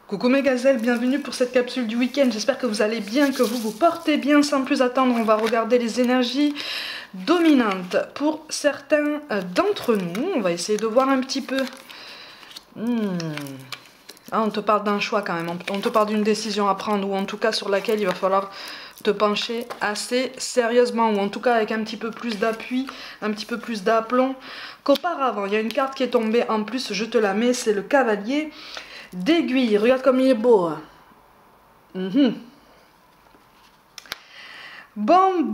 Coucou mes gazelles, bienvenue pour cette capsule du week-end. J'espère que vous allez bien, que vous vous portez bien. Sans plus attendre, on va regarder les énergies dominantes pour certains d'entre nous. On va essayer de voir un petit peu. Ah, on te parle d'un choix quand même, on te parle d'une décision à prendre, ou en tout cas sur laquelle il va falloir te pencher assez sérieusement, ou en tout cas avec un petit peu plus d'appui, un petit peu plus d'aplomb qu'auparavant. Il y a une carte qui est tombée en plus, je te la mets, c'est le cavalier d'aiguille. Regarde comme il est beau. Bon,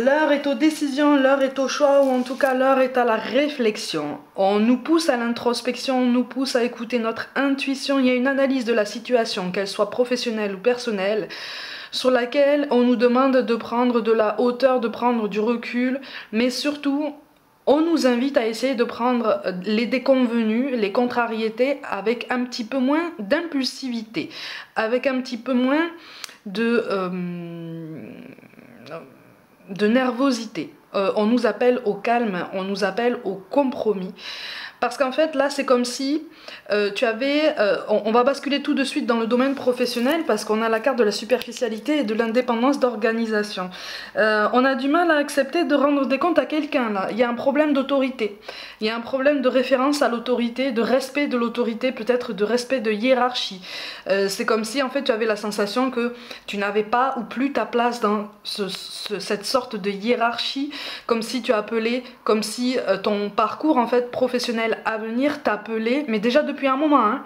l'heure est aux décisions, l'heure est au choix, ou en tout cas l'heure est à la réflexion. On nous pousse à l'introspection, on nous pousse à écouter notre intuition. Il y a une analyse de la situation, qu'elle soit professionnelle ou personnelle, sur laquelle on nous demande de prendre de la hauteur, de prendre du recul, mais surtout on nous invite à essayer de prendre les déconvenus, les contrariétés avec un petit peu moins d'impulsivité, avec un petit peu moins de nervosité. On nous appelle au calme, on nous appelle au compromis. Parce qu'en fait, là, c'est comme si tu avais... on va basculer tout de suite dans le domaine professionnel parce qu'on a la carte de la superficialité et de l'indépendance d'organisation. On a du mal à accepter de rendre des comptes à quelqu'un, là. Il y a un problème d'autorité. Il y a un problème de référence à l'autorité, de respect de l'autorité, peut-être de respect de hiérarchie. C'est comme si, en fait, tu avais la sensation que tu n'avais pas ou plus ta place dans cette sorte de hiérarchie, comme si tu appelais, comme si ton parcours, en fait, professionnel à venir t'appeler, mais déjà depuis un moment, hein,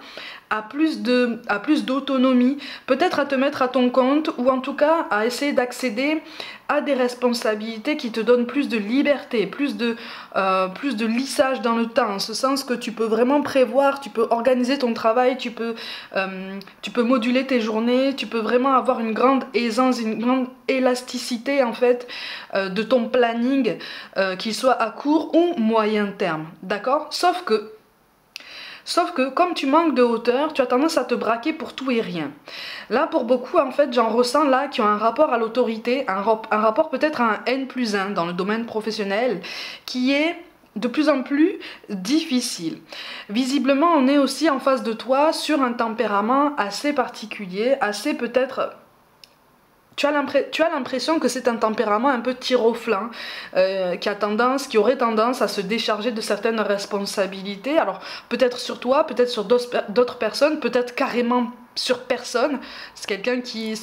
à plus d'autonomie, peut-être à te mettre à ton compte, ou en tout cas à essayer d'accéder à des responsabilités qui te donnent plus de liberté, plus de lissage dans le temps, en ce sens que tu peux vraiment prévoir, tu peux organiser ton travail, tu peux moduler tes journées, tu peux vraiment avoir une grande aisance, une grande élasticité en fait de ton planning, qu'il soit à court ou moyen terme, d'accord? Sauf que comme tu manques de hauteur, tu as tendance à te braquer pour tout et rien. Là, pour beaucoup, en fait, j'en ressens là qui ont un rapport à l'autorité, un rapport peut-être à un N+1 dans le domaine professionnel, qui est de plus en plus difficile. Visiblement, on est aussi en face de toi sur un tempérament assez particulier, assez peut-être... Tu as l'impression que c'est un tempérament un peu tir-au-flanc, qui aurait tendance à se décharger de certaines responsabilités. Alors peut-être sur toi, peut-être sur d'autres personnes, peut-être carrément sur personne. C'est quelqu'un qui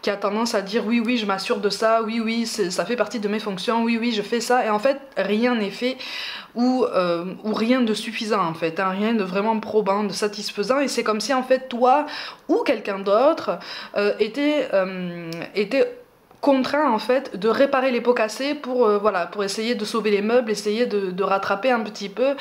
a tendance à dire oui, je m'assure de ça, oui, ça fait partie de mes fonctions, oui, je fais ça. Et en fait, rien n'est fait ou rien de suffisant en fait, hein, rien de vraiment probant, de satisfaisant. Et c'est comme si en fait toi ou quelqu'un d'autre était contraint en fait de réparer les pots cassés pour essayer de sauver les meubles, essayer de rattraper un petit peu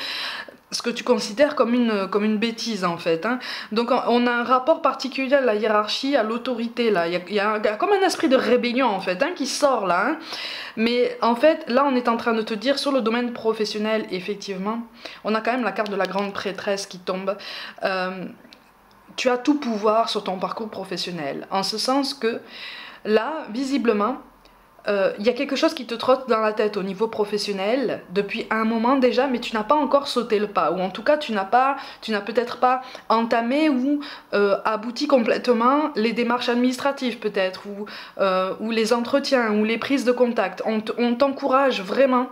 ce que tu considères comme une bêtise en fait, hein. Donc on a un rapport particulier à la hiérarchie, à l'autorité là, il y a comme un esprit de rébellion en fait, hein, qui sort là, hein. Mais en fait là on est en train de te dire sur le domaine professionnel, effectivement on a quand même la carte de la grande prêtresse qui tombe. Tu as tout pouvoir sur ton parcours professionnel, en ce sens que là visiblement il y a quelque chose qui te trotte dans la tête au niveau professionnel depuis un moment déjà, mais tu n'as pas encore sauté le pas, ou en tout cas tu n'as peut-être pas entamé ou abouti complètement les démarches administratives peut-être, ou les entretiens, ou les prises de contact. On t'encourage vraiment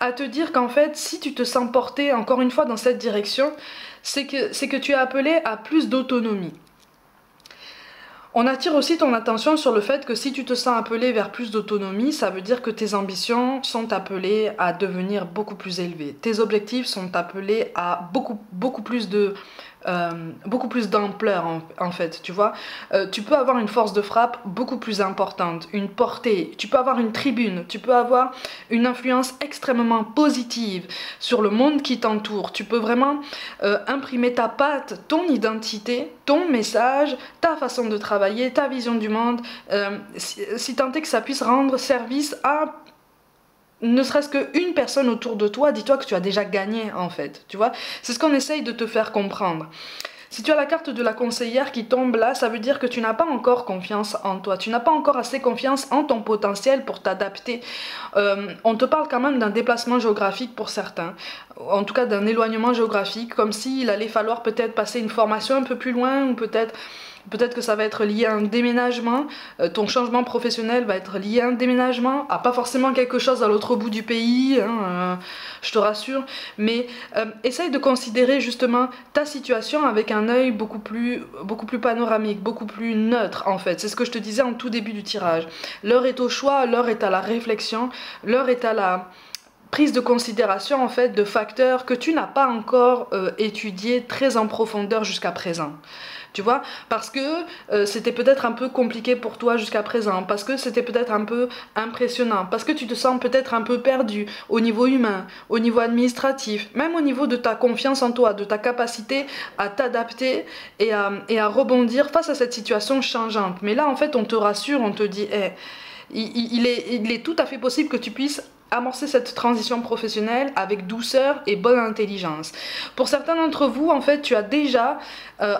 à te dire qu'en fait si tu te sens porté encore une fois dans cette direction, c'est que tu es appelé à plus d'autonomie. On attire aussi ton attention sur le fait que si tu te sens appelé vers plus d'autonomie, ça veut dire que tes ambitions sont appelées à devenir beaucoup plus élevées. Tes objectifs sont appelés à beaucoup plus d'ampleur en fait, tu vois. Tu peux avoir une force de frappe beaucoup plus importante, une portée, tu peux avoir une tribune, tu peux avoir une influence extrêmement positive sur le monde qui t'entoure. Tu peux vraiment imprimer ta patte, ton identité, ton message, ta façon de travailler, ta vision du monde, si tant est que ça puisse rendre service à ne serait-ce qu'une personne autour de toi. Dis-toi que tu as déjà gagné en fait, tu vois. C'est ce qu'on essaye de te faire comprendre. Si tu as la carte de la conseillère qui tombe là, ça veut dire que tu n'as pas encore confiance en toi. Tu n'as pas encore assez confiance en ton potentiel pour t'adapter. On te parle quand même d'un déplacement géographique pour certains. En tout cas d'un éloignement géographique, comme s'il allait falloir peut-être passer une formation un peu plus loin, ou peut-être que ça va être lié à un déménagement, ton changement professionnel va être lié à un déménagement, à pas forcément quelque chose à l'autre bout du pays, hein, je te rassure, mais essaye de considérer justement ta situation avec un œil beaucoup plus panoramique, beaucoup plus neutre en fait. C'est ce que je te disais en tout début du tirage. L'heure est au choix, l'heure est à la réflexion, l'heure est à la prise de considération en fait de facteurs que tu n'as pas encore étudiés très en profondeur jusqu'à présent. Tu vois, parce que c'était peut-être un peu compliqué pour toi jusqu'à présent, parce que c'était peut-être un peu impressionnant, parce que tu te sens peut-être un peu perdu au niveau humain, au niveau administratif, même au niveau de ta confiance en toi, de ta capacité à t'adapter et à rebondir face à cette situation changeante. Mais là, en fait, on te rassure, on te dit, hey, il est tout à fait possible que tu puisses amorcer cette transition professionnelle avec douceur et bonne intelligence. Pour certains d'entre vous, en fait, tu as déjà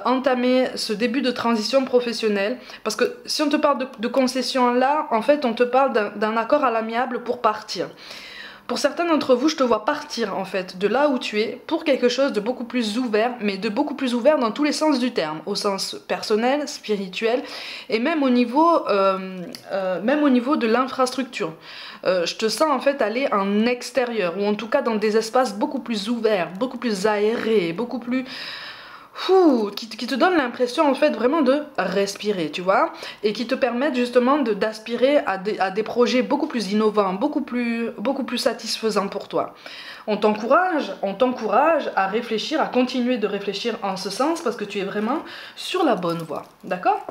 entamé ce début de transition professionnelle, parce que si on te parle de concession là, en fait, on te parle d'un accord à l'amiable pour partir. Pour certains d'entre vous, je te vois partir en fait de là où tu es pour quelque chose de beaucoup plus ouvert, mais de beaucoup plus ouvert dans tous les sens du terme, au sens personnel, spirituel et même au niveau de l'infrastructure. Je te sens en fait aller en extérieur, ou en tout cas dans des espaces beaucoup plus ouverts, beaucoup plus aérés, beaucoup plus qui te donne l'impression en fait vraiment de respirer, tu vois, et qui te permettent justement d'aspirer à des projets beaucoup plus innovants, beaucoup plus satisfaisants pour toi. On t'encourage à réfléchir, à continuer de réfléchir en ce sens, parce que tu es vraiment sur la bonne voie, d'accord?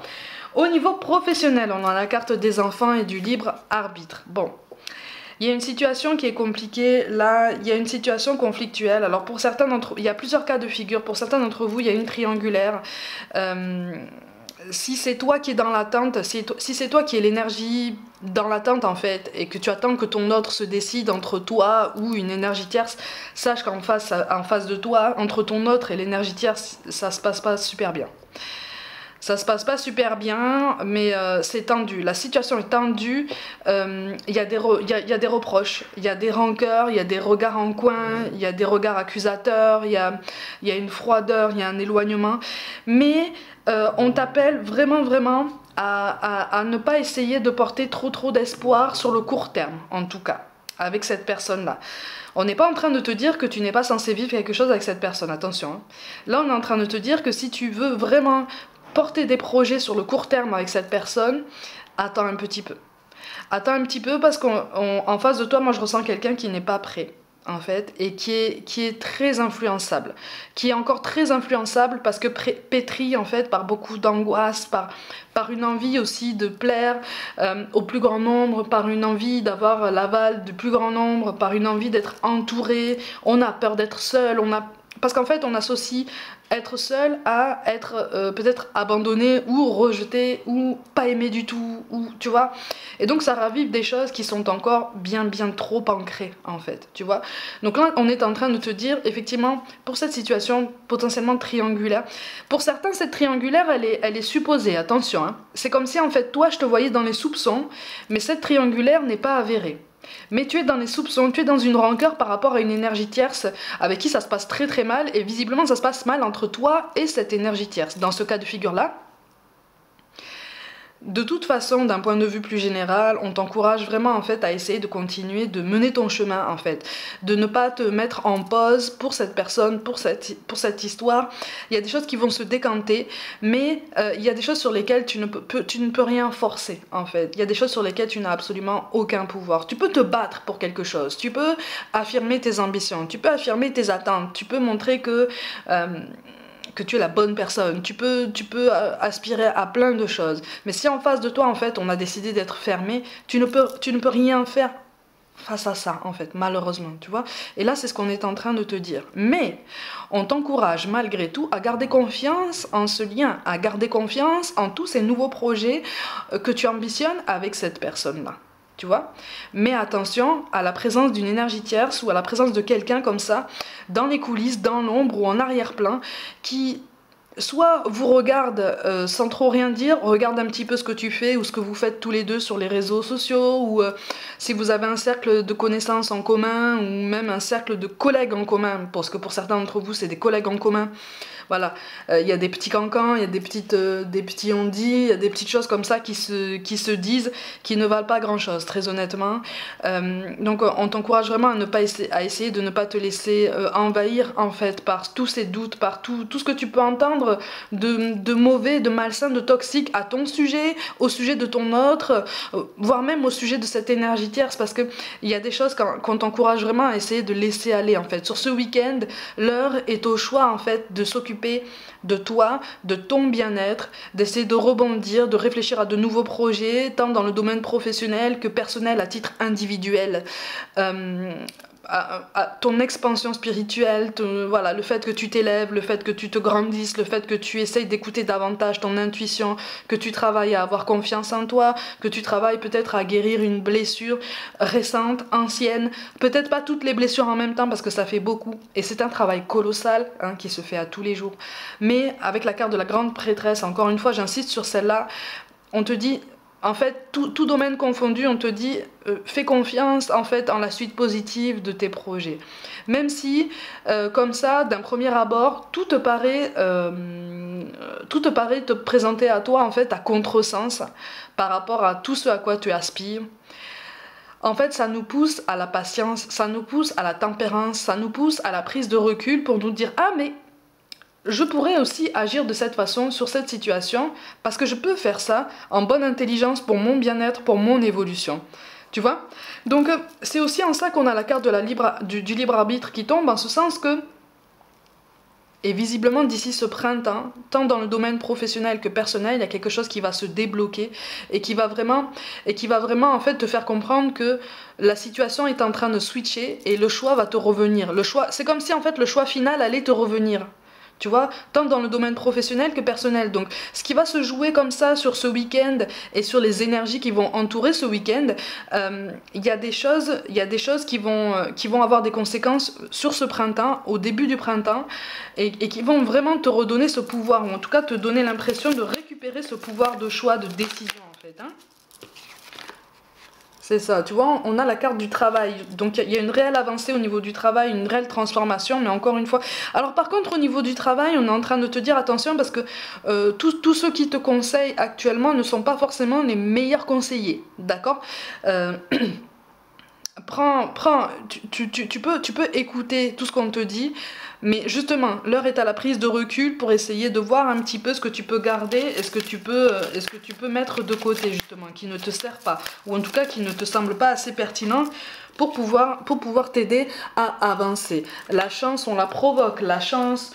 Au niveau professionnel, on a la carte des enfants et du libre arbitre. Bon, il y a une situation qui est compliquée, là, il y a une situation conflictuelle. Alors pour certains d'entre vous, il y a plusieurs cas de figure, pour certains d'entre vous, il y a une triangulaire. Si c'est toi qui es dans l'attente, si c'est toi qui es l'énergie dans l'attente en fait, et que tu attends que ton autre se décide entre toi ou une énergie tierce, sache qu'en face de toi, entre ton autre et l'énergie tierce, ça se passe pas super bien. Ça se passe pas super bien, mais c'est tendu. La situation est tendue. Il y a des reproches, il y a des rancœurs, il y a des regards en coin, il y a des regards accusateurs, il y a une froideur, il y a un éloignement. Mais on t'appelle vraiment à ne pas essayer de porter trop d'espoir sur le court terme, en tout cas, avec cette personne-là. On n'est pas en train de te dire que tu n'es pas censé vivre quelque chose avec cette personne, attention. Hein. Là, on est en train de te dire que si tu veux vraiment porter des projets sur le court terme avec cette personne, attends un petit peu. Attends un petit peu, parce qu'en face de toi, moi je ressens quelqu'un qui n'est pas prêt, en fait, et qui est très influençable. Qui est encore très influençable parce que pétri, en fait, par beaucoup d'angoisse, par une envie aussi de plaire au plus grand nombre, par une envie d'avoir l'aval du plus grand nombre, par une envie d'être entouré. On a peur d'être seul, parce qu'en fait, on associe être seul à être peut-être abandonné ou rejeté ou pas aimé du tout, ou tu vois. Et donc ça ravive des choses qui sont encore bien trop ancrées en fait, tu vois. Donc là, on est en train de te dire, effectivement, pour cette situation potentiellement triangulaire, pour certains, cette triangulaire, elle est supposée, attention. Hein. C'est comme si en fait, toi, je te voyais dans les soupçons, mais cette triangulaire n'est pas avérée. Mais tu es dans les soupçons, tu es dans une rancœur par rapport à une énergie tierce avec qui ça se passe très mal, et visiblement ça se passe mal entre toi et cette énergie tierce. Dans ce cas de figure-là, de toute façon, d'un point de vue plus général, on t'encourage vraiment en fait à essayer de continuer de mener ton chemin en fait, de ne pas te mettre en pause pour cette personne, pour cette histoire. Il y a des choses qui vont se décanter, mais il y a des choses sur lesquelles tu ne peux rien forcer en fait. Il y a des choses sur lesquelles tu n'as absolument aucun pouvoir. Tu peux te battre pour quelque chose, tu peux affirmer tes ambitions, tu peux affirmer tes attentes, tu peux montrer que tu es la bonne personne, tu peux aspirer à plein de choses. Mais si en face de toi, en fait, on a décidé d'être fermé, tu ne peux rien faire face à ça, en fait, malheureusement, tu vois. Et là, c'est ce qu'on est en train de te dire. Mais on t'encourage, malgré tout, à garder confiance en ce lien, à garder confiance en tous ces nouveaux projets que tu ambitionnes avec cette personne-là. Tu vois, mais attention à la présence d'une énergie tierce ou à la présence de quelqu'un comme ça dans les coulisses, dans l'ombre ou en arrière-plan qui soit vous regarde sans trop rien dire, regarde un petit peu ce que tu fais ou ce que vous faites tous les deux sur les réseaux sociaux, ou si vous avez un cercle de connaissances en commun, ou même un cercle de collègues en commun, parce que pour certains d'entre vous c'est des collègues en commun. Voilà, il y a des petits cancans, il y a des petits on-dit, il y a des petites choses comme ça qui se disent, qui ne valent pas grand-chose, très honnêtement. Donc on t'encourage vraiment à ne pas à essayer de ne pas te laisser envahir en fait par tous ces doutes, par tout ce que tu peux entendre de mauvais, de malsain, de toxique à ton sujet, au sujet de ton autre, voire même au sujet de cette énergie tierce, parce que il y a des choses qu'on t'encourage vraiment à essayer de laisser aller en fait. Sur ce week-end, l'heure est au choix en fait de s'occuper de toi, de ton bien-être, d'essayer de rebondir, de réfléchir à de nouveaux projets, tant dans le domaine professionnel que personnel à titre individuel. À ton expansion spirituelle, voilà, le fait que tu t'élèves, le fait que tu te grandisses, le fait que tu essayes d'écouter davantage ton intuition, que tu travailles à avoir confiance en toi, que tu travailles peut-être à guérir une blessure récente, ancienne, peut-être pas toutes les blessures en même temps parce que ça fait beaucoup, et c'est un travail colossal hein, qui se fait à tous les jours. Mais avec la carte de la grande prêtresse, encore une fois j'insiste sur celle-là, on te dit... En fait, tout domaine confondu, on te dit fais confiance en fait en la suite positive de tes projets. Même si, comme ça, d'un premier abord, tout te paraît te présenter à toi en fait à contresens par rapport à tout ce à quoi tu aspires. En fait, ça nous pousse à la patience, ça nous pousse à la tempérance, ça nous pousse à la prise de recul pour nous dire ah mais je pourrais aussi agir de cette façon sur cette situation parce que je peux faire ça en bonne intelligence pour mon bien-être, pour mon évolution. Tu vois? Donc c'est aussi en ça qu'on a la carte de du libre arbitre qui tombe, en ce sens que, et visiblement d'ici ce printemps, tant dans le domaine professionnel que personnel, il y a quelque chose qui va se débloquer et qui va vraiment en fait te faire comprendre que la situation est en train de switcher et le choix va te revenir. Le choix, c'est comme si en fait le choix final allait te revenir. Tu vois, tant dans le domaine professionnel que personnel. Donc, ce qui va se jouer comme ça sur ce week-end et sur les énergies qui vont entourer ce week-end, il y a des choses qui vont avoir des conséquences sur ce printemps, au début du printemps, et qui vont vraiment te redonner ce pouvoir, ou en tout cas te donner l'impression de récupérer ce pouvoir de choix, de décision en fait. Hein. C'est ça, tu vois, on a la carte du travail, donc il y a une réelle avancée au niveau du travail, une réelle transformation, mais encore une fois... Alors par contre, au niveau du travail, on est en train de te dire attention parce que tous ceux qui te conseillent actuellement ne sont pas forcément les meilleurs conseillers, d'accord tu peux écouter tout ce qu'on te dit, mais justement, l'heure est à la prise de recul pour essayer de voir un petit peu ce que tu peux garder et ce que tu peux mettre de côté, justement, qui ne te sert pas, ou en tout cas qui ne te semble pas assez pertinent pour pouvoir t'aider à avancer. La chance, on la provoque, la chance...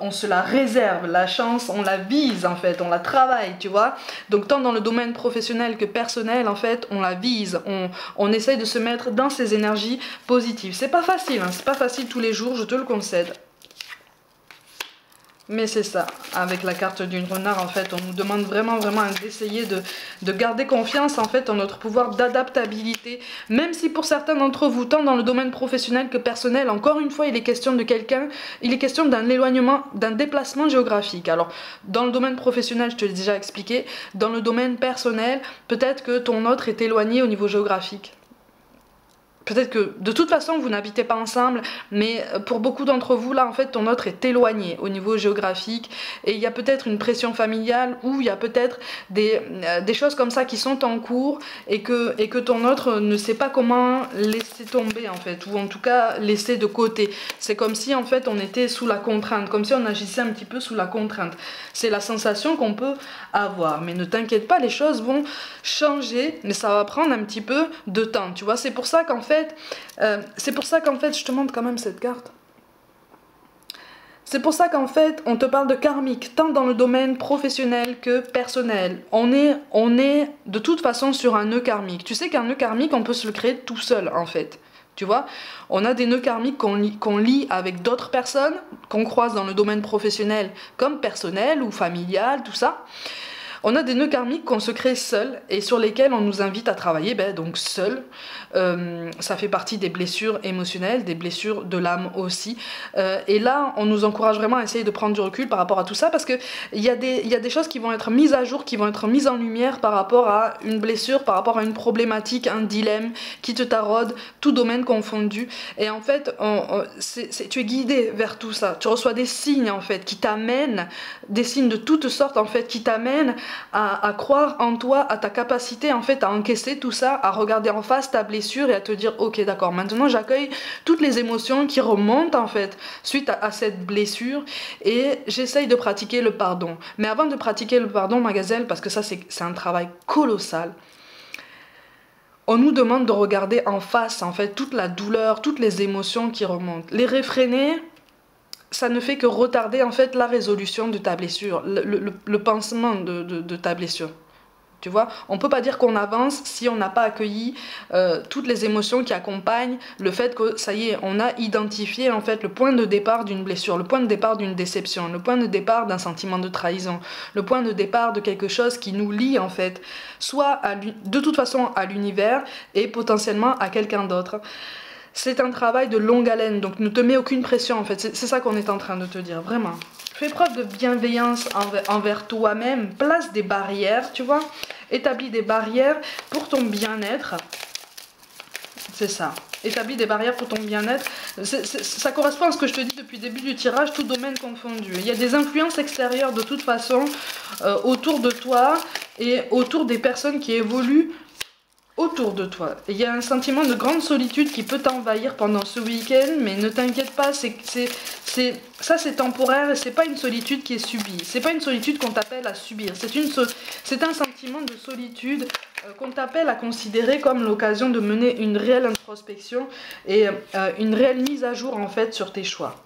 on se la réserve, la chance on la vise en fait, on la travaille, tu vois. Donc tant dans le domaine professionnel que personnel en fait, on la vise, on essaye de se mettre dans ces énergies positives. C'est pas facile, hein, c'est pas facile tous les jours, je te le concède. Mais c'est ça, avec la carte d'une renard, en fait, on nous demande vraiment d'essayer de garder confiance, en fait, en notre pouvoir d'adaptabilité. Même si pour certains d'entre vous, tant dans le domaine professionnel que personnel, encore une fois, il est question de quelqu'un, il est question d'un éloignement, d'un déplacement géographique. Alors, dans le domaine professionnel, je te l'ai déjà expliqué, dans le domaine personnel, peut-être que ton autre est éloigné au niveau géographique. Peut-être que de toute façon vous n'habitez pas ensemble, mais pour beaucoup d'entre vous là en fait ton autre est éloigné au niveau géographique et il y a peut-être une pression familiale ou il y a peut-être des choses comme ça qui sont en cours et que ton autre ne sait pas comment laisser tomber en fait, ou en tout cas laisser de côté. C'est comme si en fait on était sous la contrainte, comme si on agissait un petit peu sous la contrainte. C'est la sensation qu'on peut avoir, mais ne t'inquiète pas, les choses vont changer, mais ça va prendre un petit peu de temps, tu vois. C'est pour ça qu'en fait je te montre quand même cette carte. C'est pour ça qu'en fait, on te parle de karmique, tant dans le domaine professionnel que personnel. On est de toute façon sur un nœud karmique. Tu sais qu'un nœud karmique, on peut se le créer tout seul, en fait. Tu vois, on a des nœuds karmiques qu'on lie avec d'autres personnes, qu'on croise dans le domaine professionnel comme personnel ou familial, tout ça. On a des nœuds karmiques qu'on se crée seuls et sur lesquels on nous invite à travailler, donc seul. Ça fait partie des blessures émotionnelles, des blessures de l'âme aussi. Et là, on nous encourage vraiment à essayer de prendre du recul par rapport à tout ça parce qu'il y a des choses qui vont être mises à jour, qui vont être mises en lumière par rapport à une blessure, par rapport à une problématique, un dilemme qui te taraude, tout domaine confondu. Et en fait, tu es guidé vers tout ça. Tu reçois des signes en fait qui t'amènent, des signes de toutes sortes en fait qui t'amènent à croire en toi, à ta capacité en fait à encaisser tout ça, à regarder en face ta blessure et à te dire ok d'accord, maintenant j'accueille toutes les émotions qui remontent en fait suite à cette blessure et j'essaye de pratiquer le pardon. Mais avant de pratiquer le pardon, ma gazelle, parce que ça c'est un travail colossal, on nous demande de regarder en face en fait toute la douleur, toutes les émotions qui remontent. Les réfréner, ça ne fait que retarder en fait la résolution de ta blessure, le pansement de ta blessure. Tu vois, on peut pas dire qu'on avance si on n'a pas accueilli toutes les émotions qui accompagnent le fait que ça y est, on a identifié en fait le point de départ d'une blessure, le point de départ d'une déception, le point de départ d'un sentiment de trahison, le point de départ de quelque chose qui nous lie en fait, soit de toute façon à l'univers et potentiellement à quelqu'un d'autre. C'est un travail de longue haleine, donc ne te mets aucune pression en fait, c'est ça qu'on est en train de te dire, vraiment. Fais preuve de bienveillance envers toi-même, place des barrières, tu vois, établis des barrières pour ton bien-être, c'est ça, établis des barrières pour ton bien-être, ça correspond à ce que je te dis depuis le début du tirage, tout domaine confondu. Il y a des influences extérieures de toute façon autour de toi et autour des personnes qui évoluent autour de toi. Il y a un sentiment de grande solitude qui peut t'envahir pendant ce week-end, mais ne t'inquiète pas, ça c'est temporaire et c'est pas une solitude qui est subie. C'est pas une solitude qu'on t'appelle à subir. C'est un sentiment de solitude qu'on t'appelle à considérer comme l'occasion de mener une réelle introspection et une réelle mise à jour en fait sur tes choix.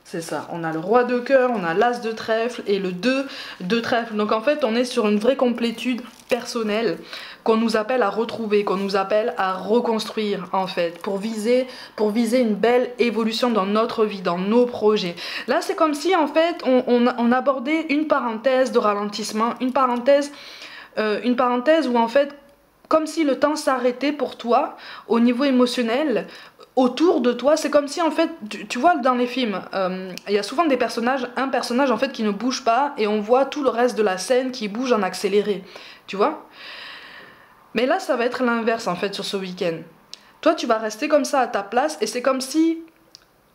C'est ça, on a le roi de cœur, on a l'as de trèfle et le 2 de trèfle. Donc en fait, on est sur une vraie complétude personnelle qu'on nous appelle à retrouver, qu'on nous appelle à reconstruire en fait, pour viser une belle évolution dans notre vie, dans nos projets. Là, c'est comme si en fait, on abordait une parenthèse de ralentissement, une parenthèse où en fait, comme si le temps s'arrêtait pour toi au niveau émotionnel, autour de toi. C'est comme si en fait, tu vois dans les films, il y a souvent un personnage en fait qui ne bouge pas et on voit tout le reste de la scène qui bouge en accéléré, tu vois. Mais là ça va être l'inverse en fait sur ce week-end. Toi tu vas rester comme ça à ta place et c'est comme si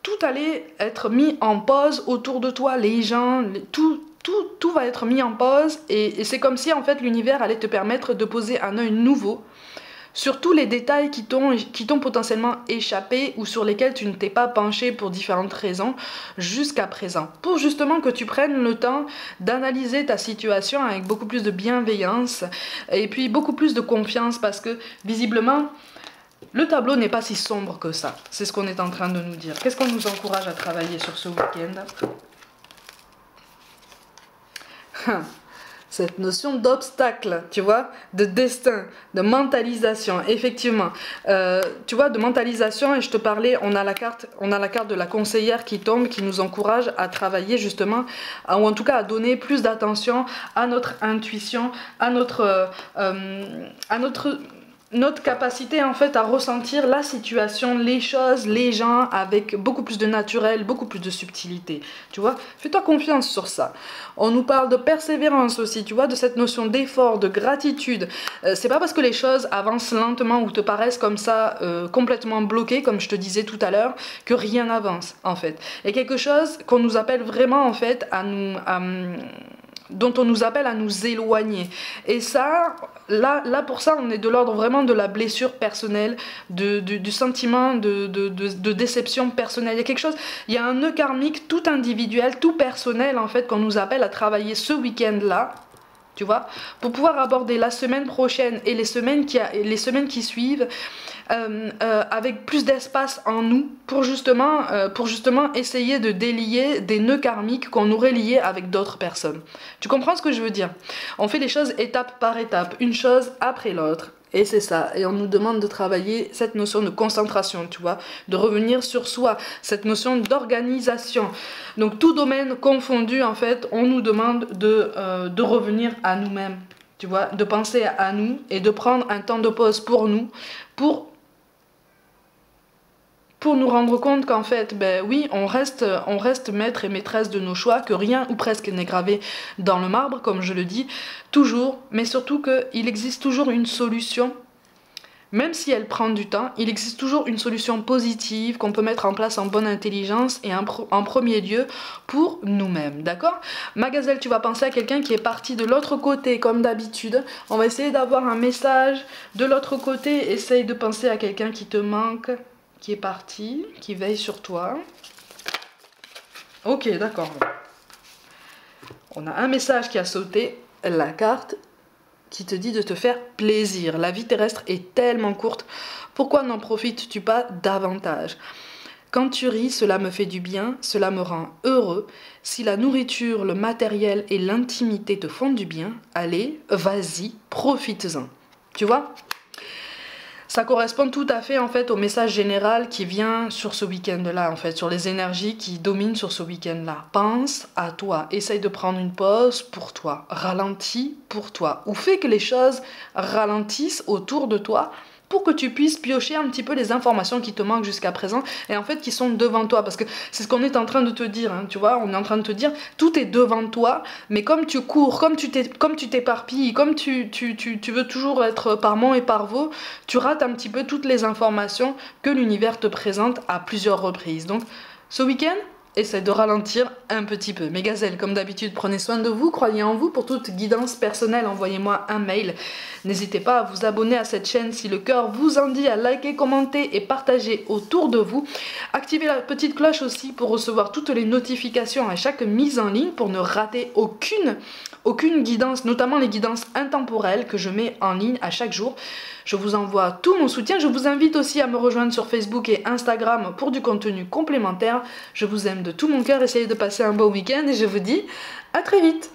tout allait être mis en pause autour de toi, les gens, tout va être mis en pause et c'est comme si en fait l'univers allait te permettre de poser un œil nouveau sur tous les détails qui t'ont potentiellement échappé ou sur lesquels tu ne t'es pas penché pour différentes raisons jusqu'à présent. Pour justement que tu prennes le temps d'analyser ta situation avec beaucoup plus de bienveillance et puis beaucoup plus de confiance parce que visiblement le tableau n'est pas si sombre que ça. C'est ce qu'on est en train de nous dire. Qu'est-ce qu'on nous encourage à travailler sur ce week-end ? Cette notion d'obstacle, tu vois, de destin, de mentalisation, effectivement. Tu vois, de mentalisation, et je te parlais, on a la carte de la conseillère qui tombe, qui nous encourage à travailler justement, ou en tout cas à donner plus d'attention à notre intuition, à notre capacité en fait à ressentir la situation, les choses, les gens avec beaucoup plus de naturel, beaucoup plus de subtilité, tu vois, fais-toi confiance sur ça. On nous parle de persévérance aussi, tu vois, de cette notion d'effort, de gratitude. C'est pas parce que les choses avancent lentement ou te paraissent comme ça complètement bloquées, comme je te disais tout à l'heure, que rien n'avance en fait. Et quelque chose qu'on nous appelle vraiment en fait dont on nous appelle à nous éloigner. Et ça, là pour ça, on est de l'ordre vraiment de la blessure personnelle, du sentiment de déception personnelle. Il y a quelque chose, il y a un nœud karmique tout individuel, tout personnel en fait, qu'on nous appelle à travailler ce week-end-là, tu vois, pour pouvoir aborder la semaine prochaine et les semaines qui suivent avec plus d'espace en nous pour justement essayer de délier des nœuds karmiques qu'on aurait liés avec d'autres personnes. Tu comprends ce que je veux dire? On fait les choses étape par étape, une chose après l'autre. Et c'est ça, et on nous demande de travailler cette notion de concentration, tu vois, de revenir sur soi, cette notion d'organisation. Donc tout domaine confondu, en fait, on nous demande de revenir à nous-mêmes, tu vois, de penser à nous et de prendre un temps de pause pour nous, pour nous rendre compte qu'en fait, ben oui, on reste maître et maîtresse de nos choix, que rien ou presque n'est gravé dans le marbre, comme je le dis, toujours, mais surtout qu'il existe toujours une solution, même si elle prend du temps, il existe toujours une solution positive qu'on peut mettre en place en bonne intelligence et en premier lieu pour nous-mêmes, d'accord? Ma gazelle, tu vas penser à quelqu'un qui est parti de l'autre côté, comme d'habitude. On va essayer d'avoir un message de l'autre côté. Essaye de penser à quelqu'un qui te manque, qui est parti, qui veille sur toi. Ok, d'accord. On a un message qui a sauté, la carte qui te dit de te faire plaisir. La vie terrestre est tellement courte, pourquoi n'en profites-tu pas davantage? Quand tu ris, cela me fait du bien, cela me rend heureux. Si la nourriture, le matériel et l'intimité te font du bien, allez, vas-y, profites-en. Tu vois? Ça correspond tout à fait en fait au message général qui vient sur ce week-end-là, en fait, sur les énergies qui dominent sur ce week-end-là. Pense à toi, essaye de prendre une pause pour toi, ralentis pour toi, ou fais que les choses ralentissent autour de toi pour que tu puisses piocher un petit peu les informations qui te manquent jusqu'à présent et en fait qui sont devant toi, parce que c'est ce qu'on est en train de te dire, hein, tu vois, on est en train de te dire tout est devant toi, mais comme tu cours, comme tu t'éparpilles, comme tu veux toujours être par mont et par veau, tu rates un petit peu toutes les informations que l'univers te présente à plusieurs reprises. Donc ce week-end, essaie de ralentir un petit peu. Mes gazelles, comme d'habitude, prenez soin de vous, croyez en vous. Pour toute guidance personnelle, envoyez-moi un mail. N'hésitez pas à vous abonner à cette chaîne si le cœur vous en dit, à liker, commenter et partager autour de vous. Activez la petite cloche aussi pour recevoir toutes les notifications à chaque mise en ligne, pour ne rater aucune guidance, notamment les guidances intemporelles que je mets en ligne à chaque jour. Je vous envoie tout mon soutien. Je vous invite aussi à me rejoindre sur Facebook et Instagram pour du contenu complémentaire. Je vous aime de tout mon cœur. Essayez de passer un beau week-end et je vous dis à très vite.